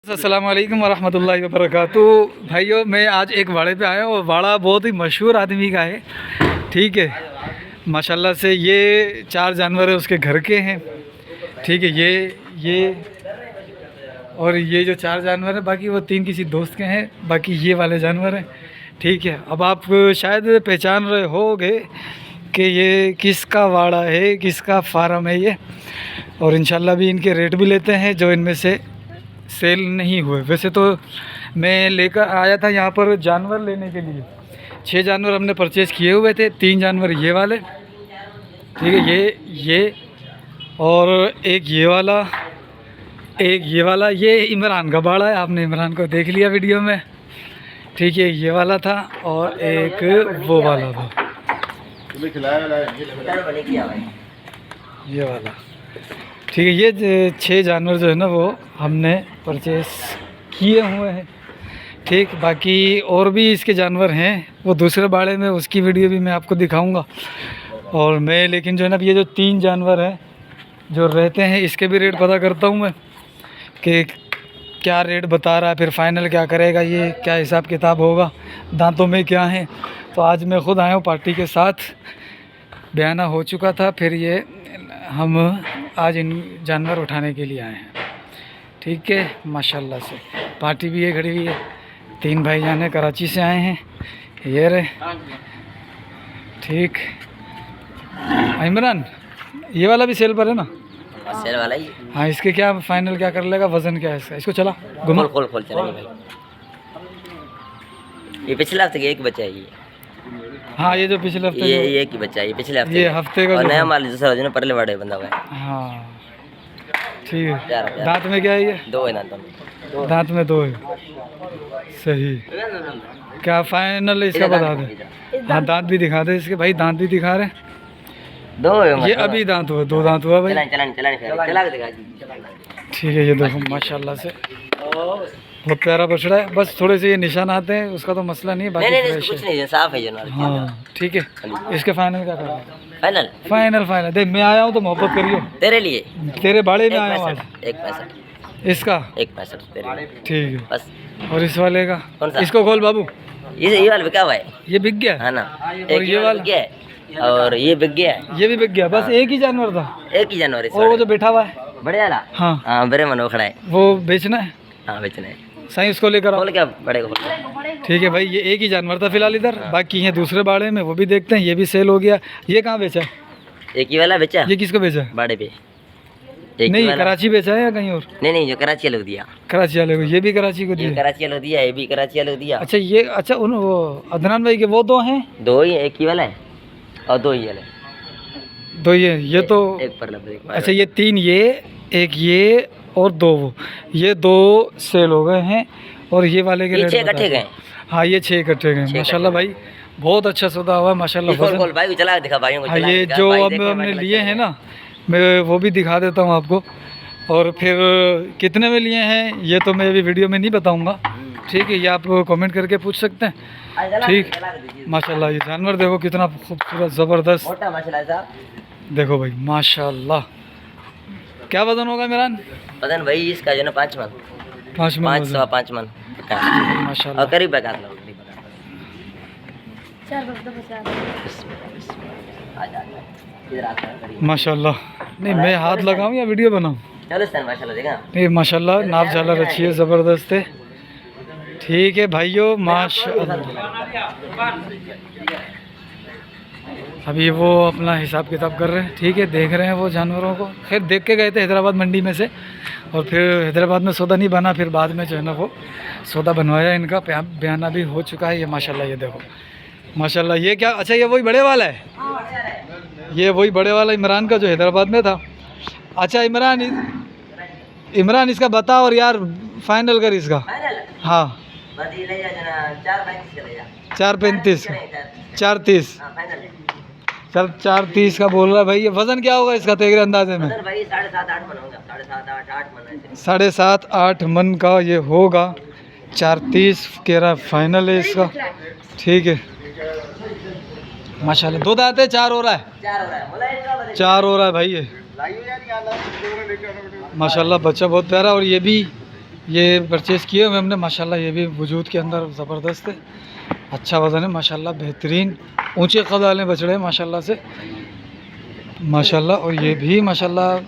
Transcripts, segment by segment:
अस्सलाम वालेकुम वरहमतुल्लाहि वबरकातुहू। भाइयों, मैं आज एक वाड़े पे आया हूँ और वाड़ा बहुत ही मशहूर आदमी का है। ठीक है, माशाल्लाह से ये 4 जानवर है उसके घर के हैं। ठीक है, ये और ये जो 4 जानवर हैं, बाकी वो 3 किसी दोस्त के हैं, बाकी ये वाले जानवर हैं। ठीक है, अब आप शायद पहचान रहे होगे कि ये किसका वाड़ा है, किसका फार्म है ये। और इंशाल्लाह भी इनके रेट भी लेते हैं जो इनमें से सेल नहीं हुए। वैसे तो मैं लेकर आया था यहाँ पर जानवर लेने के लिए। 6 जानवर हमने परचेज़ किए हुए थे। 3 जानवर ये वाले, ठीक है, ये और एक ये वाला, एक ये वाला। ये इमरान का बाड़ा है, आपने इमरान को देख लिया वीडियो में। ठीक है, ये वाला था और एक वो वाला था, ये वाला। ठीक है, ये 6 जानवर जो है ना वो हमने परचेस किए हुए हैं। ठीक, बाकी और भी इसके जानवर हैं, वो दूसरे बाड़े में, उसकी वीडियो भी मैं आपको दिखाऊंगा। और मैं लेकिन जो है ना ये जो 3 जानवर हैं जो रहते हैं, इसके भी रेट पता करता हूँ मैं कि क्या रेट बता रहा है, फिर फाइनल क्या करेगा, ये क्या हिसाब किताब होगा, दांतों में क्या है। तो आज मैं ख़ुद आया हूँ पार्टी के साथ, बयाना हो चुका था, फिर ये हम आज इन जानवर उठाने के लिए आए हैं। ठीक है, माशाल्लाह से पार्टी भी ये खड़ी हुई है। 3 भाईजान हैं, कराची से आए हैं, ये रहे। ठीक, इमरान ये वाला भी सेल पर है ना? सेल वाला ही। हाँ, इसके क्या फाइनल क्या कर लेगा, वज़न क्या है इसका? इसको चला घुमा, खोल चलेंगे भाई। ये पिछले हफ्ते का एक बच्चा है ये। हाँ, ये जो पिछले हफ्ते ये एक ही बच्चा है, ये पिछले हफ्ते, ये हफ्ते का और जो नया माल दूसरा जो परले वाड़े बंदा हुआ है। हाँ ठीक है। प्यारा। दांत में क्या है ये? 2 है दांतों में। दांत में 2 है, सही। क्या फाइनल इसका बता दे? हाँ, दांत भी दिखा दे इसके भाई, दांत भी दिखा रहे। 2 है ये अभी दांत हुआ, 2 दांत हुआ भाई। चला के दिखा। ठीक है, ये देखो माशाल्लाह से बहुत प्यारा बछड़ा है। बस थोड़े से ये निशान आते हैं, उसका तो मसला नहीं है, बाकी नहीं फ्रेश कुछ है। नहीं है, साफ है जो। हाँ ठीक है, इसके फाइनल क्या करना? फाइनल फाइनल देख, मैं आया हूँ तो मोहब्बत करियो। तेरे लिए तेरे बाड़े में आया हूँ आज। 1.65 इसका 1.65 तेरे लिए ठीक है। बस। और इस वाले का? कौन सा? इसको खोल बाबू। ये वाला बिका हुआ है, ये बिक गया है ना? और ये वाला बिक गया है, और ये बिक गया है। ये भी बिक गया। बस एक ही जानवर था, एक ही जानवर है। और वो जो बैठा हुआ है बड़े वाला, हाँ हाँ बड़े मन वो खड़ा है, वो बेचना है। हाँ बेचना है। सही, उसको लेकर आओ। खोल क्या बड़े को खोल। ठीक है भाई, ये एक ही जानवर था फिलहाल इधर, बाकी है दूसरे बाड़े में, वो भी देखते हैं। ये भी सेल हो गया। ये कहाँ बेचा? एक ही वाला बेचा, ये किसको बेचा? बाड़े पे। एक नहीं, ही वाला। कराची बेचा है या कहीं और? नहीं जो कराची वाले को दिया। कराची वाले को? ये भी कराची को ये दिया? कराची वाले को दिया, ये भी कराची वाले को दिया। अच्छा, ये अच्छा उन वो अदनान भाई के वो 2 हैं? 2 ही, एक ही वाला है और 2 ही वाले। 2 ये तो एक पर लग। अच्छा, ये 3 ये, एक ये और 2 वो, ये 2 सेल हो गए हैं। और ये वाले के ये रेट 6 बता इकट्ठे दो। गए। हाँ, ये 6 इकट्ठे गए माशाल्लाह भाई, बहुत अच्छा सौदा हुआ माशाल्लाह। खोल भाई को चला के दिखा भाइयों को। हाँ, चला के ये दिखा, जो भाई अब देखे हमने मतलब लिए चल हैं गया। ना, मैं वो भी दिखा देता हूँ आपको। और फिर कितने में लिए हैं ये तो मैं अभी वीडियो में नहीं बताऊँगा। ठीक है, ये आप कमेंट करके पूछ सकते हैं। ठीक, माशाल्लाह ये जानवर देखो कितना खूबसूरत, ज़बरदस्त। मोटा माशाल्लाह साहब। देखो भाई माशाल्लाह, क्या वजन होगा इमरान? वजन भाई इसका जो ना 5 मन, 5 मन 5 वजन। सवा 5 मन माशाल्लाह। और करीब बता लो। माशाल्लाह। नहीं, मैं हाथ लगाऊं या वीडियो बनाऊं? चलो सर माशाल्लाह देखा। नहीं माशाल्लाह, नाप झालर अच्छी है, ज़बरदस्त है। ठीक है भाइयों, माशाल्लाह। अभी वो अपना हिसाब किताब कर रहे हैं। ठीक है, देख रहे हैं वो जानवरों को। खैर देख के गए थे हैदराबाद मंडी में से, और फिर हैदराबाद में सौदा नहीं बना, फिर बाद में जो है ना वो सौदा बनवाया। इनका बयाना भी हो चुका है। ये माशाल्लाह, ये देखो माशाल्लाह। ये क्या? अच्छा, ये वही बड़े वाला है? ये वही बड़े वाला इमरान का जो हैदराबाद में था। अच्छा इमरान इसका बता, और यार फाइनल कर इसका। हाँ, 4.35 का, 4.30। चल 4.30 का बोल रहा है भाई। ये वज़न क्या होगा इसका तेरे अंदाजे में? 7.5-8 मन का ये होगा। 4.30 कह रहा फाइनल है इसका। ठीक है माशाल्लाह। 2 दांत है, 4 हो रहा है? 4 हो रहा है भाई। ये माशाल्लाह बच्चा बहुत प्यारा। और ये ये परचेज़ किए हुए हमने माशाल्लाह। ये भी वजूद के अंदर ज़बरदस्त है, अच्छा वज़न है माशाल्लाह, बेहतरीन ऊँचे कद वाले बछड़े हैं माशाल्लाह से माशाल्लाह। और ये भी माशाल्लाह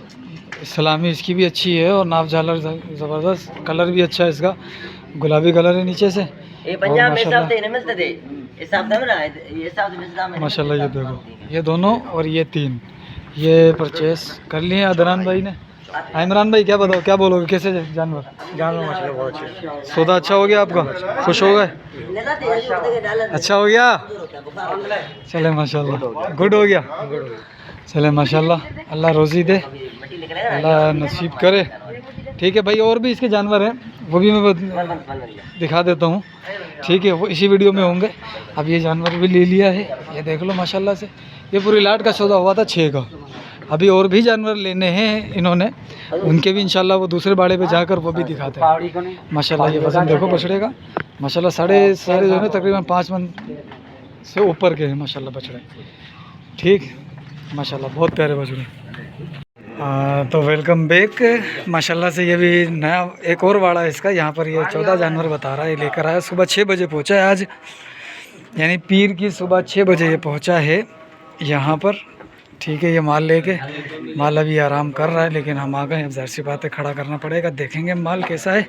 सलामी इसकी भी अच्छी है और नाप झालर ज़बरदस्त, कलर भी अच्छा है इसका, गुलाबी कलर है नीचे से। ये और पंजाब में माशाल्लाह साहब नहीं मिलते थे, ये साहब था ना, ये साहब मिलता में माशाल्लाह ये देखो, ये दोनों और ये तीन ये परचेस कर लिए अदनान भाई ने। इमरान भाई क्या बताओ, क्या बोलोगे, कैसे जानवर? जानवर माशाल्लाह बहुत अच्छे। सौदा अच्छा हो गया आपका, खुश हो गए? अच्छा हो गया, चले माशाल्लाह, गुड हो गया, चले माशाल्लाह। अल्लाह रोज़ी दे, अल्लाह नसीब करे। ठीक है भाई, और भी इसके जानवर हैं, वो भी मैं दिखा देता हूँ, ठीक है, वो इसी वीडियो में होंगे। अब ये जानवर भी ले लिया है, ये देख लो माशाल्लाह से। ये पूरी लाट का सौदा हुआ था 6 का। अभी और भी जानवर लेने हैं इन्होंने, उनके भी इंशाल्लाह वो दूसरे बाड़े पे जाकर वो भी दिखाते हैं माशाल्लाह। ये वज़न देखो बछड़े का माशाल्लाह, सारे जो है तकरीबन 5 मन से ऊपर के हैं माशाल्लाह बछड़े, ठीक माशाल्लाह, बहुत प्यारे बछड़े। तो वेलकम बैक माशाल्लाह से। ये भी नया एक और वाड़ा है इसका, यहाँ पर ये 14 जानवर बता रहा है, लेकर आया सुबह 6 बजे पहुँचा है आज, यानी पीर की सुबह 6 बजे ये पहुँचा है यहाँ पर, ठीक है। ये माल लेके, माल अभी आराम कर रहा है, लेकिन हम आ गए, अब ज़ाहिर सी बात है खड़ा करना पड़ेगा, देखेंगे माल कैसा है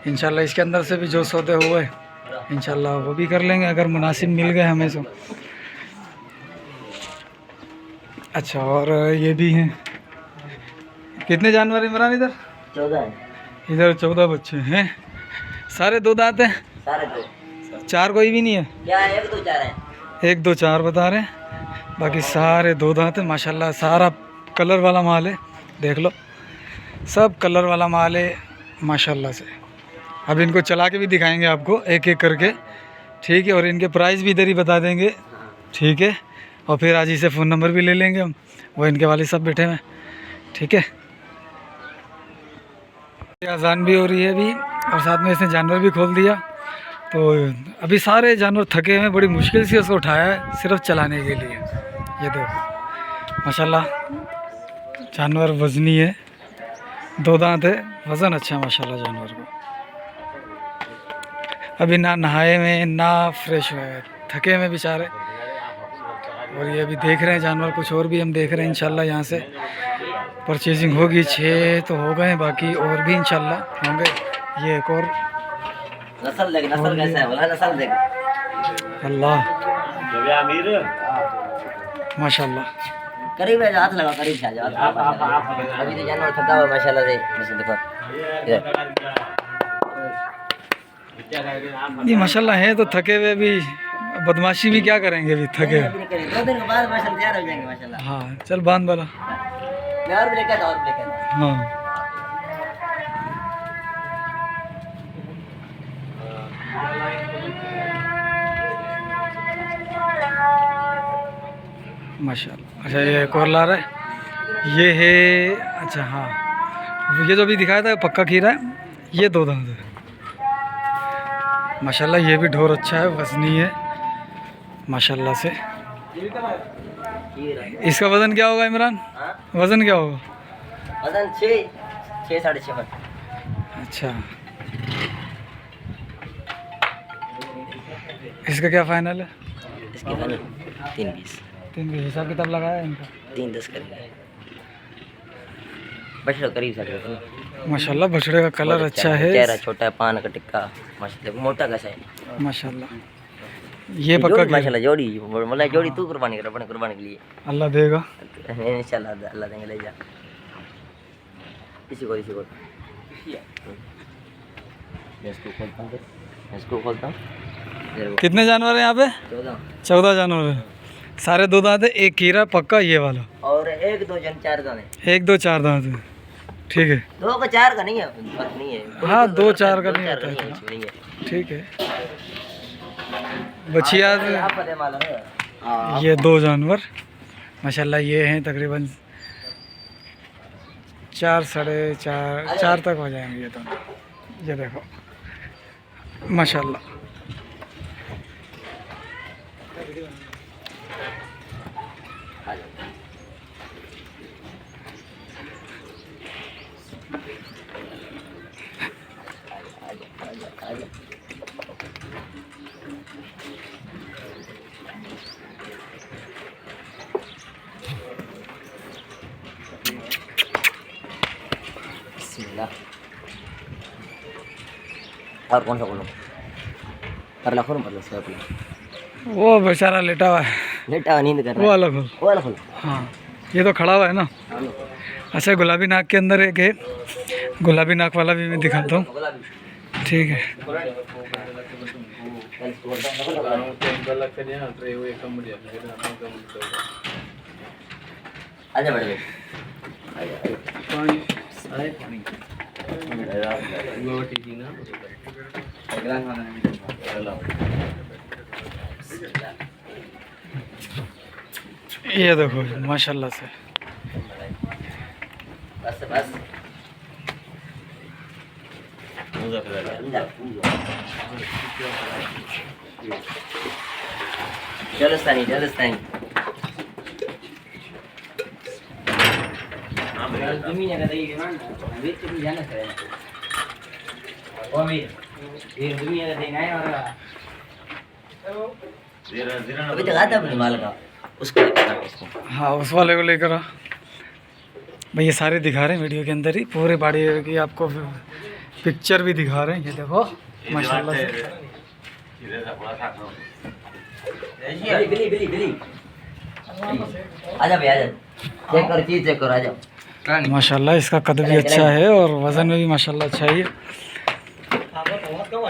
इंशाल्लाह। इसके अंदर से भी जो सौदे हुए इंशाल्लाह वो भी कर लेंगे अगर मुनासिब मिल गए हमें तो। अच्छा, और ये भी हैं, कितने जानवर इमरान इधर? 14 है। इधर 14 बच्चे हैं, सारे 2 दांत हैं, सारे 2, 4 कोई भी नहीं है? क्या 1 2 4 है? 1 2 4 बता रहे हैं, बाकी सारे 2 दांत हैं माशाल्लाह। सारा कलर वाला माल है, देख लो, सब कलर वाला माल है माशाल्लाह से। अब इनको चला के भी दिखाएंगे आपको एक एक करके, ठीक है, और इनके प्राइस भी इधर ही बता देंगे, ठीक है। और फिर आज ही से फ़ोन नंबर भी ले लेंगे हम, वो इनके वाले सब बैठे हुए, ठीक है। अजान भी हो रही है अभी, और साथ में इसने जानवर भी खोल दिया, तो अभी सारे जानवर थके हुए, बड़ी मुश्किल से उसको उठाया है सिर्फ चलाने के लिए। ये देखो माशाल्लाह, जानवर वज़नी है, 2 दांत है, वज़न अच्छा है माशाल्लाह जानवर को। अभी ना नहाए में ना फ्रेश हुए हैं, थके में बेचारे। और ये अभी देख रहे हैं जानवर, कुछ और भी हम देख रहे हैं इंशाल्लाह। यहाँ से परचेजिंग होगी, 6 तो हो गए, बाकी और भी इंशाल्लाह होंगे। ये एक और नस्ल देख, नस्ल कैसा है बोला, नस्ल देख। अल्लाह माशाल्लाह, करीब है, हाथ लगा, करीब से आ जाओ। अभी तो जानवर थका हुआ माशाल्लाह से, बस देखो ये माशाल्लाह है तो थके हुए, भी बदमाशी भी क्या करेंगे अभी थके। 2 दिन के बाद माशाल्लाह तैयार हो जाएंगे माशाल्लाह। हाँ चल बांध वाला, मैं और भी लेके आता, और भी लेके आता। हाँ माशाल्लाह। अच्छा ये एक और ला रहा है, ये है, अच्छा हाँ, ये जो अभी दिखाया था पक्का खीरा है, ये 2 दांत है माशाल्लाह। ये भी ढोर अच्छा है, वज़नी है माशाल्लाह से। इसका वज़न क्या होगा इमरान? हाँ? वज़न क्या होगा? वजन 6 साढ़े 6 मन। अच्छा, इसका क्या फाइनल है? इसके फाइनल 3 20। 3 का हिसाब किताब लगाया इनका? 3 10 करेंगे, बस करीब से करेंगे। माशाल्लाह बछड़े का कलर अच्छा है, चेहरा छोटा है, पान का टिक्का माशाल्लाह, मोटा कैसा है माशाल्लाह। ये पक्का माशाल्लाह, जोड़ी मतलब जोड़ी तू कुर्बानी कर, अपने कुर्बानी के लिए अल्लाह देगा इंशाल्लाह, अल्लाह देंगे, ले जा इसी को इसको खोलता हूँ। कितने जानवर हैं यहाँ पे? 14 जानवर हैं, सारे 2 दांत है, एक कीरा पक्का ये वाला, और 1 2 4 दाने, 1 2 4 दांत है, ठीक है। 2 का 4 का नहीं है, फर्क नहीं है। हाँ 2 4 का नहीं होता है, नहीं है, ठीक है। बछिया आप पता मालूम है। ये 2 जानवर माशाल्लाह, ये हैं तकरीबन 4 साढ़े 4 तक हो जाएंगे ये दोनों। ये देखो माशाल्लाह, और कौन सा बोलो पर लाखों पर लो सब वो बेचारा लेटा हुआ है, लेटा नींद कर वो रहा है अलग हो। वो वाला खोलो हाँ ये तो खड़ा हुआ है ना। अच्छा गुलाबी नाक के अंदर एक है, गुलाबी नाक वाला भी मैं दिखाता हूँ, ठीक है। आजा बड़े ये देखो माशाल्लाह से बस बस जलस्तानी जलस्तानी जमीन अगर ये ना बीच में जाना है ओ मेरे ये जमीन अगर देना है और अभी तक आता अपने माल का उसको उसको हाँ उस वाले को लेकर आ भाई। ये सारे दिखा रहे हैं वीडियो के अंदर ही, पूरे बाड़ी की आपको पिक्चर भी दिखा रहे हैं। ये देखो माशाल्लाह से बिली बिली बिली आजा भाई आजा चेक कर चीज चेक कर आजा माशाल्लाह। इसका कद भी अच्छा है और वज़न में भी माशाल्लाह अच्छा ही है,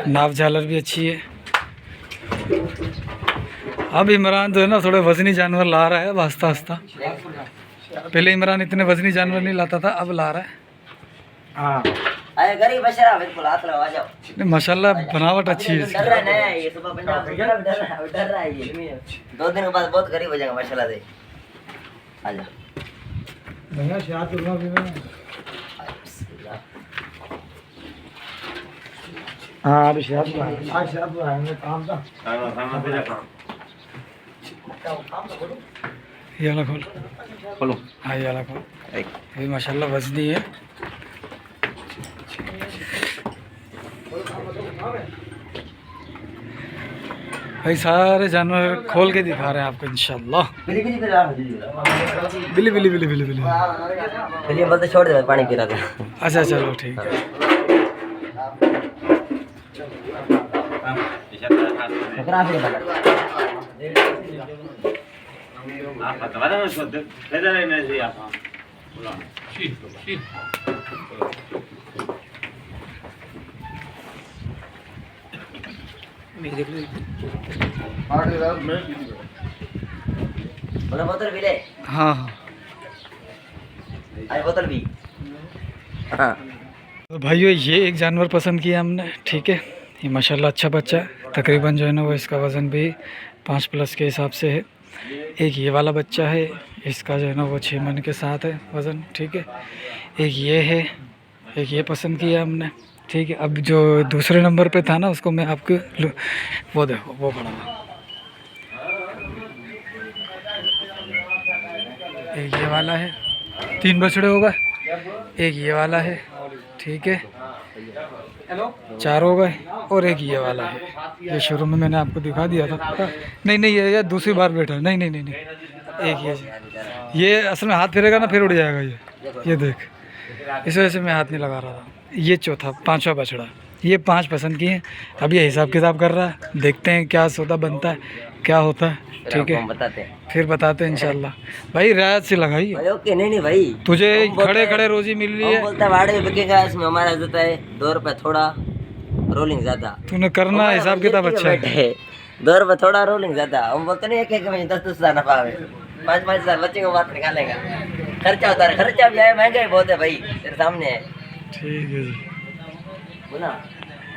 नाप झालर भी अच्छी है। अब इमरान जो है ना थोड़े वज़नी जानवर ला रहा है अब आस्ता आस्ता। पहले इमरान इतने वज़नी जानवर नहीं लाता था, अब ला रहा है। हाँ आए गरीब बशरा बिल्कुल हाथ लगा आ जाओ नहीं माशाल्लाह बनावट अच्छी है इसकी। डर रहा है ये सुबह पंजाब से डर रहा है ये 2 दिन के बाद बहुत गरीब हो जाएगा माशाल्लाह से आजा भैया शायद भी मैं हाँ अभी शायद काम था ये वाला खोल खोलो हाँ ये वाला खोल। ये माशाल्लाह वजनी है। भाई सारे जानवर खोल के दिखा रहे हैं आपको इंशाल्लाह। बिली बिली बिली बिली बिली बिली बिली बिली बिली बोलते छोड़ दे पानी पी रहा था अच्छा चलो ठीक है। सकरा से बना आप बता रहे हो उसको इधर ही नहीं जी आप बोलो बोला बोतल भी ले हाँ हाँ आई बोतल भी हाँ तो भाइयों ये एक जानवर पसंद किया हमने, ठीक है। ये माशाल्लाह अच्छा बच्चा है, तकरीबन जो है ना वो इसका वज़न भी 5+ के हिसाब से है। एक ये वाला बच्चा है, इसका जो है ना वो 6 मन के साथ है वज़न, ठीक है। एक ये है, एक ये पसंद किया हमने, ठीक है। अब जो दूसरे नंबर पे था ना उसको मैं आपको वो देखो वो खड़ा हुआ, एक ये वाला है, 3 बछड़े हो गए। एक ये वाला है, ठीक है, 4 हो गए। और एक ये वाला है, ये शुरू में मैंने आपको दिखा दिया था। नहीं नहीं ये दूसरी बार बैठा है, नहीं नहीं नहीं नहीं। एक ये असल में हाथ फिरेगा ना फिर उड़ जाएगा ये देख, इस वजह से मैं हाथ नहीं लगा रहा था। ये चौथा 5वां बछड़ा, ये 5 पसंद किए हैं। अब ये हिसाब किताब कर रहा है, देखते हैं क्या सौदा बनता है क्या होता है, ठीक है। बताते हैं फिर बताते हैं इंशाल्लाह। भाई रियायत से लगाई, ओके नहीं भाई तुझे खड़े खड़े रोजी मिल रही है। बोलता है भाड़े बिकेगा, इसमें हमारा देता है 2 रुपये थोड़ा, रोलिंग ज्यादा। तूने करना हिसाब किताब अच्छा है। 2 रुपये थोड़ा, रोलिंग ज्यादा। हम बोलते नहीं एक में 10-10 हज़ार नफा है, 5-5 हज़ार बच्चे को बात निकालेगा। खर्चा होता है, खर्चा भी आए, महंगा ही बहुत है भाई, तेरे सामने है। ठीक है जी, बोला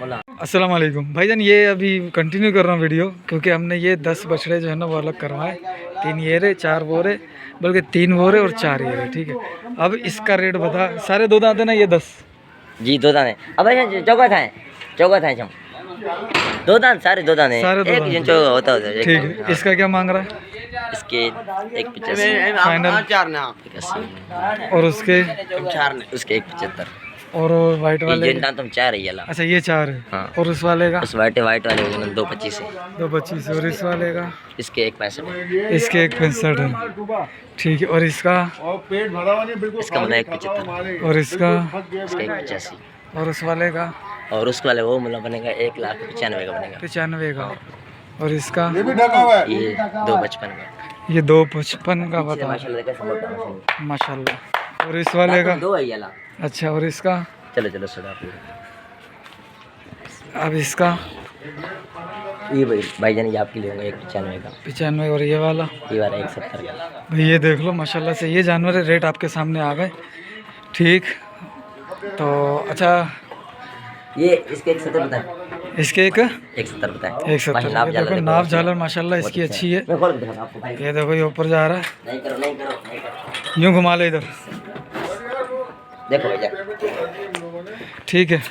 बोला अस्सलाम वालेकुम भाईजान। ये अभी कंटिन्यू कर रहा हूँ वीडियो, क्योंकि हमने ये 10 बछड़े जो है ना वो अलग करवाए। 3 ये रहे, 4 वो रहे, बल्कि 3 वो रहे और 4 ये रहे, ठीक है। अब इसका रेट बता, सारे 2 दांत है ना ये 10 जी 2 दाने। अब चौका था हम 2 दान, सारे 2 दाने, सारे 2 एक दाने। जन चौका होता है। ठीक है, इसका क्या मांग रहा है? इसके 1.85 फाइनल। और उसके उसके 1.75 और वाइट वाले ये दांत हम 4 है ये ला। अच्छा ये 4 है। हाँ। और उस वाले का उस वाइट वाले 2.25 है। 2.25 और इस वाले का इसके 1.65 इसके 1.65 है, ठीक है। और इसका इसका मतलब 1.75 और इसका 1.85 और उस वाले का और उसके वाले वो मतलब बनेगा 1,95,000 का बनेगा। 95 का। और इसका ये 2,55 का। ये 255 का पीछे बता माशाल्लाह कैसे मोटा मशीन। माशाल्लाह। और इस वाले का? 2 है ये ला। अच्छा, और इसका? चलो चलो सदा अब इसका ये भाईजान ये आपके लिए होगा 1,95 का। 95। और ये वाला? ये वाला 1,70 का। भाई ये देख लो माशाल्लाह से ये जानवर है, रेट आपके सामने आ गए। ठीक, तो अच्छा ये इसके 1,70 बताएं। इसके एक 1,70 बताएं। 170। ये देखो नाप झालर माशाल्लाह इसकी अच्छी है। मैं खोल के दिखाता हूं आपको भाई। ये देखो ये ऊपर जा रहा है, नहीं करो नहीं करो नहीं करो। यूँ घुमा ले इधर। देखो भैया ठीक है,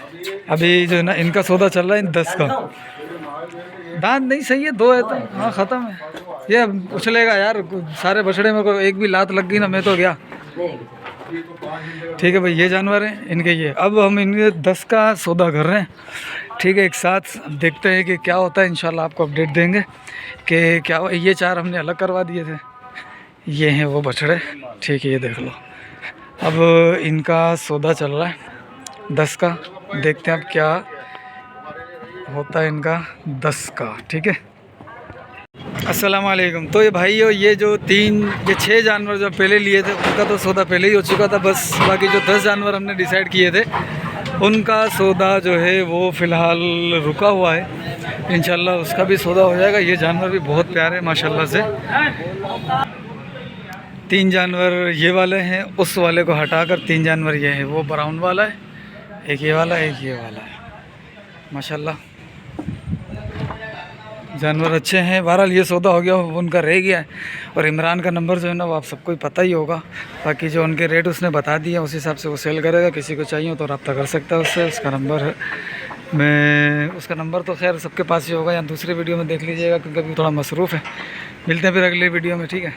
अभी जो है ना इनका सौदा चल रहा है 10 का। दांत नहीं सही है, 2 है तो हाँ ख़त्म है। ये उछलेगा यार, सारे बछड़े में को एक भी लात लग गई ना मैं तो गया। ठीक है भाई, ये जानवर हैं इनके ये। अब हम इनके 10 का सौदा कर रहे हैं। ठीक है, एक साथ देखते हैं कि क्या होता है। इंशाल्लाह आपको अपडेट देंगे कि क्या हो। ये 4 हमने अलग करवा दिए थे, ये हैं वो बछड़े। ठीक है, ये देख लो। अब इनका सौदा चल रहा है 10 का, देखते हैं अब क्या होता है इनका 10 का। ठीक है, अस्सलाम वालेकुम। तो ये भाइयों ये जो 6 जानवर जो पहले लिए थे उनका तो सौदा पहले ही हो चुका था। बस बाकी जो 10 जानवर हमने डिसाइड किए थे उनका सौदा जो है वो फ़िलहाल रुका हुआ है। इंशाल्लाह उसका भी सौदा हो जाएगा। ये जानवर भी बहुत प्यारे हैं माशाल्लाह से। 3 जानवर ये वाले हैं, उस वाले को हटाकर 3 जानवर ये हैं। वो ब्राउन वाला है, एक ये वाला, एक ये वाला है। माशाल्लाह जानवर अच्छे हैं। बहरहाल ये सौदा हो गया, उनका रह गया है। और इमरान का नंबर जो है ना वो आप सबको ही पता ही होगा। बाकी जो उनके रेट उसने बता दिए उस हिसाब से वो सेल करेगा। किसी को चाहिए तो रब्ता कर सकता है उससे। उसका नंबर है, मैं उसका नंबर तो खैर सबके पास ही होगा, या दूसरे वीडियो में देख लीजिएगा क्योंकि अभी थोड़ा मसरूफ़ है। मिलते हैं फिर अगले वीडियो में, ठीक है।